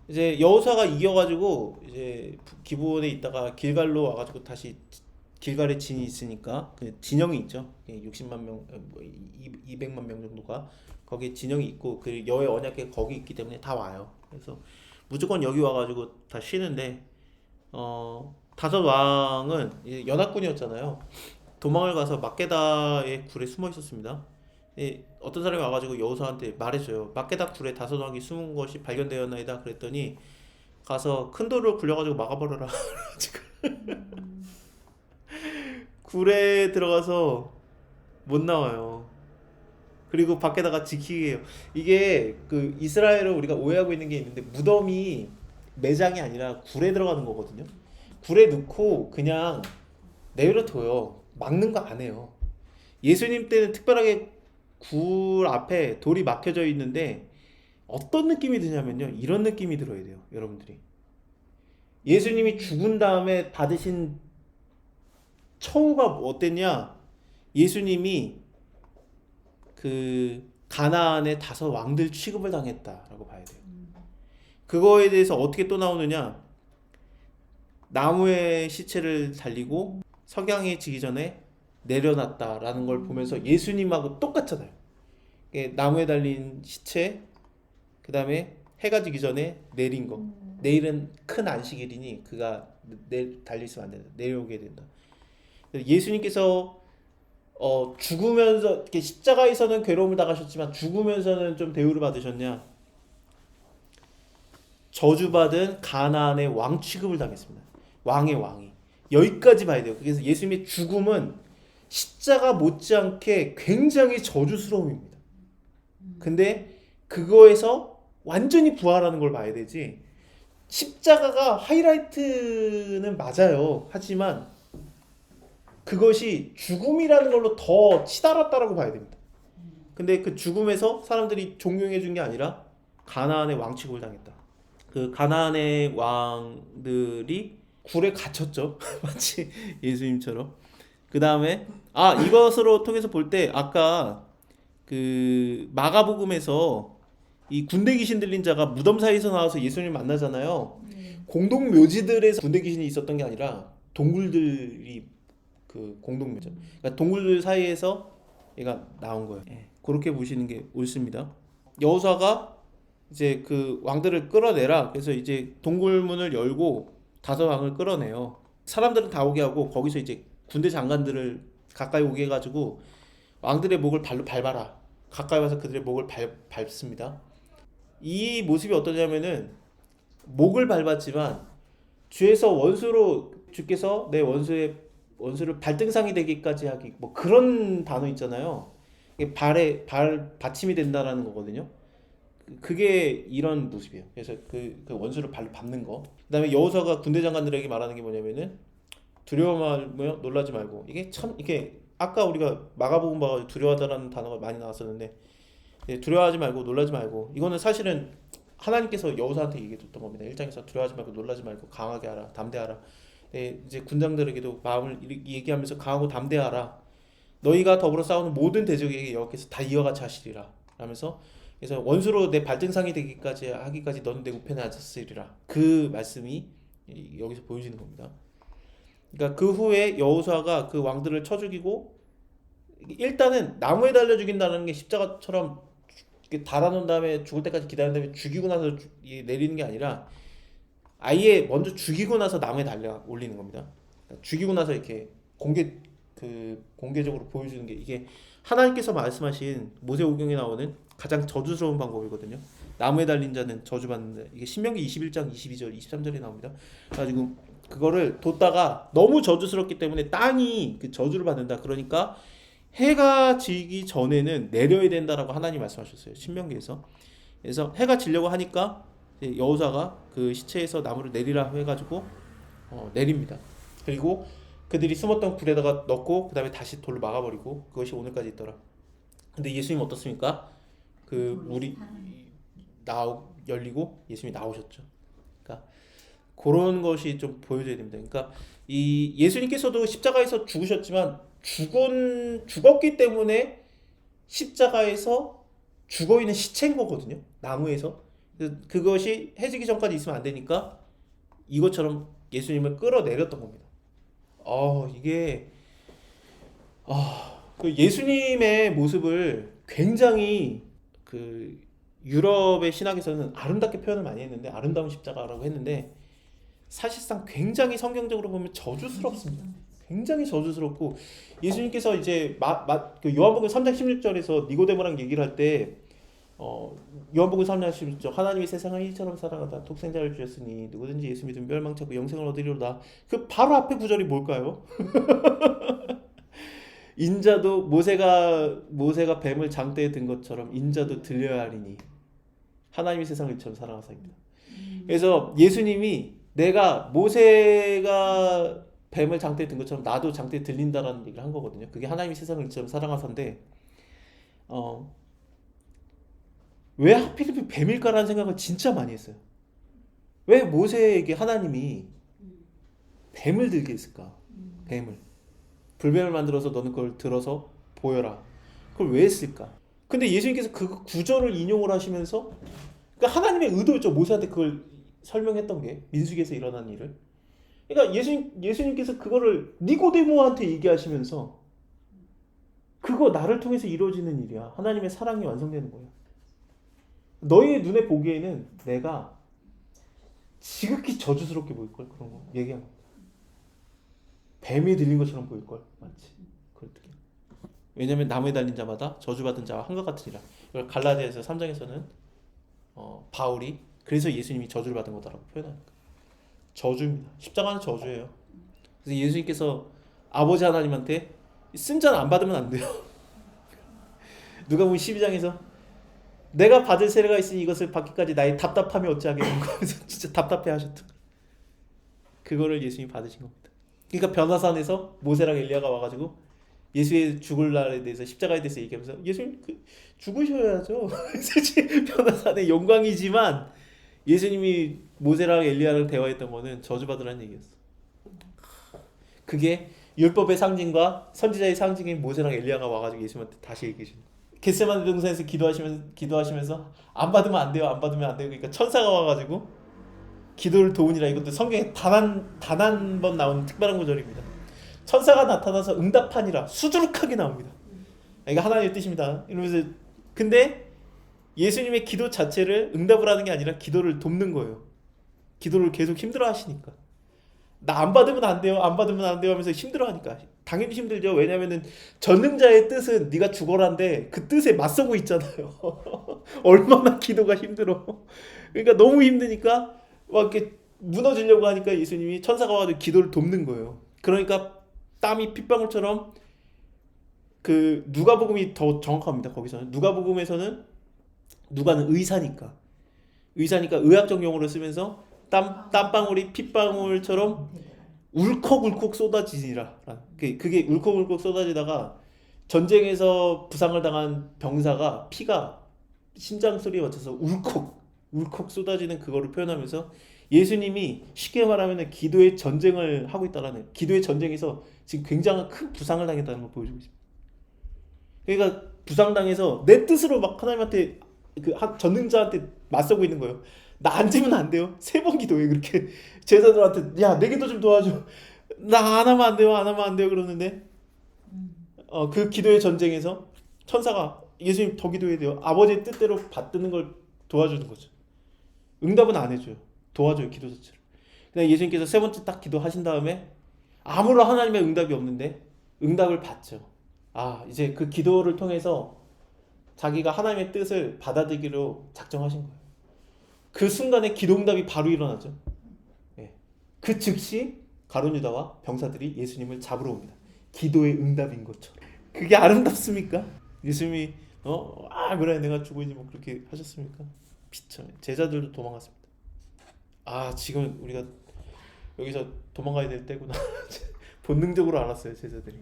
이제 여호사가 이겨가지고 이제 기브온에 있다가 길갈로 와가지고 다시 길갈에 진이 있으니까 그 진영이 있죠. 60만 명, 200만 명 정도가 거기에 진영이 있고 그 여호의 언약궤 거기 있기 때문에 다 와요. 그래서 무조건 여기 와가지고 다 쉬는데 다섯 왕은 이제 연합군이었잖아요. 도망을 가서 막게다의 굴에 숨어 있었습니다. 어떤 사람이 와가지고 여호사한테 말해줘요. 막게다 굴에 다섯 왕이 숨은 것이 발견되었나이다. 그랬더니 가서 큰 돌을 굴려가지고 막아버려라. 지금 굴에 들어가서 못 나와요. 그리고 밖에다가 지키게 해요. 이게 그 이스라엘을 우리가 오해하고 있는 게 있는데 무덤이 매장이 아니라 굴에 들어가는 거거든요. 굴에 넣고 그냥 내버려둬요. 막는 거 안 해요. 예수님 때는 특별하게 굴 앞에 돌이 막혀져 있는데 어떤 느낌이 드냐면요. 이런 느낌이 들어야 돼요. 여러분들이. 예수님이 죽은 다음에 받으신 처우가 어땠냐? 예수님이 그 가나안의 다섯 왕들 취급을 당했다라고 봐야 돼요. 그거에 대해서 어떻게 또 나오느냐? 나무에 시체를 달리고 석양이 지기 전에 내려놨다라는 걸 보면서 예수님하고 똑같잖아요. 나무에 달린 시체, 그 다음에 해가 지기 전에 내린 거. 내일은 큰 안식일이니 그가 달릴 수 안 된다. 내려오게 된다. 예수님께서 죽으면서 이렇게 십자가에서는 괴로움을 당하셨지만 죽으면서는 좀 대우를 받으셨냐? 저주받은 가나안의 왕 취급을 당했습니다. 왕의 왕이. 여기까지 봐야 돼요. 그래서 예수님의 죽음은 십자가 못지않게 굉장히 저주스러움입니다. 근데 그거에서 완전히 부활하는 걸 봐야 되지. 십자가가 하이라이트는 맞아요. 하지만 그것이 죽음이라는 걸로 더 치달았다라고 봐야 됩니다. 근데 그 죽음에서 사람들이 존경해 준 게 아니라 가나안의 왕 취급을 당했다. 그 가나안의 왕들이 굴에 갇혔죠. 마치 예수님처럼. 그 다음에 이것으로 통해서 볼 때 아까 그 마가복음에서 이 군대 귀신 들린 자가 무덤 사이에서 나와서 예수님을 만나잖아요. 공동 묘지들에서 군대 귀신이 있었던 게 아니라 동굴들이 그 공동 묘지. 그러니까 동굴들 사이에서 얘가 나온 거예요. 그렇게 보시는 게 옳습니다. 여호수아가 이제 그 왕들을 끌어내라. 그래서 이제 동굴문을 열고 다섯 왕을 끌어내요. 사람들은 다 오게 하고 거기서 이제 군대 장관들을 가까이 오게 해가지고 왕들의 목을 발로 밟아라. 가까이 와서 그들의 목을 밟습니다. 이 모습이 어떠냐면은 목을 밟았지만 주에서 원수로 주께서 내 원수를 발등상이 되기까지 하기 뭐 그런 단어 있잖아요. 이게 발 받침이 된다라는 거거든요. 그게 이런 모습이에요. 그래서 그 원수를 발로 밟는 거. 그다음에 여호수아가 군대 장관들에게 말하는 게 뭐냐면은 두려워 말며 놀라지 말고 이게 참 이게 아까 우리가 마가복음 봐가지고 두려워하다라는 단어가 많이 나왔었는데 두려워하지 말고 놀라지 말고 이거는 사실은 하나님께서 여호수아한테 얘기했던 겁니다. 1장에서 두려워하지 말고 놀라지 말고 강하게 하라 담대하라. 이제 군장들에게도 마음을 얘기하면서 강하고 담대하라. 너희가 더불어 싸우는 모든 대적에게 여호와께서 다 이와 같이 하시리라. 라면서 그래서 원수로 내 발등상이 되기까지 하기까지 너는 내 우편에 앉았으리라. 그 말씀이 여기서 보여지는 겁니다. 그러니까 그 후에 여호수아가 그 왕들을 쳐 죽이고 일단은 나무에 달려 죽인다는 게 십자가처럼 달아놓은 다음에 죽을 때까지 기다린 다음에 죽이고 나서 내리는 게 아니라 아예 먼저 죽이고 나서 나무에 달려 올리는 겁니다. 그러니까 죽이고 나서 이렇게 공개적으로 보여주는 게 이게 하나님께서 말씀하신 모세오경에 나오는 가장 저주스러운 방법이거든요. 나무에 달린 자는 저주받는다. 이게 신명기 21장 22절 23절에 나옵니다. 그래가지고 그거를 뒀다가 너무 저주스럽기 때문에 땅이 그 저주를 받는다. 그러니까 해가 지기 전에는 내려야 된다라고 하나님 말씀하셨어요. 신명기에서. 그래서 해가 지려고 하니까 여호사가 그 시체에서 나무를 내리라 해가지고 내립니다. 그리고 그들이 숨었던 굴에다가 넣고 그 다음에 다시 돌로 막아버리고 그것이 오늘까지 있더라. 근데 예수님 어떻습니까? 그 물이 열리고 예수님이 나오셨죠. 그러니까 그런 것이 좀 보여줘야 됩니다. 그러니까 이 예수님께서도 십자가에서 죽으셨지만 죽었기 때문에 십자가에서 죽어 있는 시체인 거거든요. 나무에서 그래서 그것이 해지기 전까지 있으면 안 되니까 이것처럼 예수님을 끌어내렸던 겁니다. 이게 그 예수님의 모습을 굉장히 그 유럽의 신학에서는 아름답게 표현을 많이 했는데 아름다운 십자가라고 했는데 사실상 굉장히 성경적으로 보면 저주스럽습니다. 굉장히 저주스럽고 예수님께서 이제 그 요한복음 3장 16절에서 니고데모랑 얘기를 할 때 요한복음 3장 16절 하나님이 세상을 이처럼 사랑하다 독생자를 주셨으니 누구든지 예수 믿으면 멸망치 않고 영생을 얻으리로다. 그 바로 앞에 구절이 뭘까요? 인자도 모세가 뱀을 장대에 든 것처럼 인자도 들려야 하리니 하나님이 세상을 이처럼 사랑하사입니다. 그래서 예수님이 내가 모세가 뱀을 장대에 든 것처럼 나도 장대에 들린다라는 얘기를 한 거거든요. 그게 하나님이 세상을 이처럼 사랑하사인데 왜 하필이면 뱀일까라는 생각을 진짜 많이 했어요. 왜 모세에게 하나님이 뱀을 들게 했을까? 뱀을. 불뱀을 만들어서 너는 그걸 들어서 보여라. 그걸 왜 했을까? 근데 예수님께서 그 구절을 인용을 하시면서 그러니까 하나님의 의도였죠. 모세한테 그걸 설명했던 게 민수기에서 일어난 일을. 그러니까 예수님께서 그거를 니고데모한테 얘기하시면서 그거 나를 통해서 이루어지는 일이야. 하나님의 사랑이 완성되는 거야. 너희의 눈에 보기에는 내가 지극히 저주스럽게 보일 걸 그런 거 얘기한 거. 뱀이 들린 것처럼 보일 걸 맞지? 그렇게. 왜냐하면 나무에 달린 자마다 저주받은 자와 한것 같으니라. 이걸 갈라디아서 3장에서는 바울이 그래서 예수님이 저주를 받은 거다라고 표현하니까 저주입니다. 십자가는 저주예요. 그래서 예수님께서 아버지 하나님한테 쓴자는 안 받으면 안 돼요. 누가복음 12장에서 내가 받을 세례가 있으니 이것을 받기까지 나의 답답함이 어찌하겠는가 하면서 진짜 답답해 하셨던 그거를 예수님이 받으신 겁니다. 그러니까 변화산에서 모세랑 엘리야가 와가지고 예수의 죽을 날에 대해서 십자가에 대해서 얘기하면서 예수님 죽으셔야죠. 변화산의 영광이지만 예수님이 모세랑 엘리야랑 대화했던 거는 저주받으라는 얘기였어. 그게 율법의 상징과 선지자의 상징인 모세랑 엘리야가 와가지고 예수님한테 다시 얘기해 주는 거예요. 겟세마네 동산에서 기도하시면서 안 받으면 안 돼요. 안 받으면 안 돼요. 그러니까 천사가 와가지고 기도를 도우니라. 이것도 성경에 단 한 번 나오는 특별한 구절입니다. 천사가 나타나서 응답하니라 수두룩하게 나옵니다. 이거 하나님의 뜻입니다. 이러면서 근데 예수님의 기도 자체를 응답을 하는 게 아니라 기도를 돕는 거예요. 기도를 계속 힘들어 하시니까. 나 안 받으면 안 돼요. 안 받으면 안 돼요 하면서 힘들어 하니까. 당연히 힘들죠. 왜냐면은 전능자의 뜻은 네가 죽어라인데 그 뜻에 맞서고 있잖아요. 얼마나 기도가 힘들어. 그러니까 너무 힘드니까 막 이렇게 무너지려고 하니까 예수님이 천사가 와서 기도를 돕는 거예요. 그러니까 땀이 핏방울처럼 그 누가복음이 더 정확합니다. 거기서는 누가복음에서는 누가는 의사니까 의학적 용어를 쓰면서 땀방울이 핏방울처럼 울컥울컥 쏟아지니라. 그게 울컥울컥 쏟아지다가 전쟁에서 부상을 당한 병사가 피가 심장 소리에 맞춰서 울컥 쏟아지는 그거를 표현하면서 예수님이 쉽게 말하면 기도의 전쟁을 하고 있다라는, 기도의 전쟁에서 지금 굉장한 큰 부상을 당했다는 걸 보여주고 있습니다. 그러니까 부상당해서 내 뜻으로 막 하나님한테 그 전능자한테 맞서고 있는 거예요. 나 앉으면 안 돼요. 3번 기도해. 그렇게 제자들한테 야 내 기도 좀 도와줘. 나 안 하면 안 돼요. 안 하면 안 돼요. 그러는데 그 기도의 전쟁에서 천사가 예수님 더 기도해야 돼요. 아버지의 뜻대로 받드는 걸 도와주는 거죠. 응답은 안 해줘요. 도와줘요. 기도 자체를. 근데 예수님께서 3번째 딱 기도하신 다음에 아무런 하나님의 응답이 없는데 응답을 받죠. 이제 그 기도를 통해서 자기가 하나님의 뜻을 받아들이기로 작정하신 거예요. 그 순간에 기도응답이 바로 일어나죠. 그 즉시 가룟 유다와 병사들이 예수님을 잡으러 옵니다. 기도의 응답인 것처럼. 그게 아름답습니까? 예수님이 그래 내가 죽어있니 뭐 그렇게 하셨습니까? 비참해. 제자들도 도망갔습니다. 지금 우리가 여기서 도망가야 될 때구나. 본능적으로 알았어요 제자들이.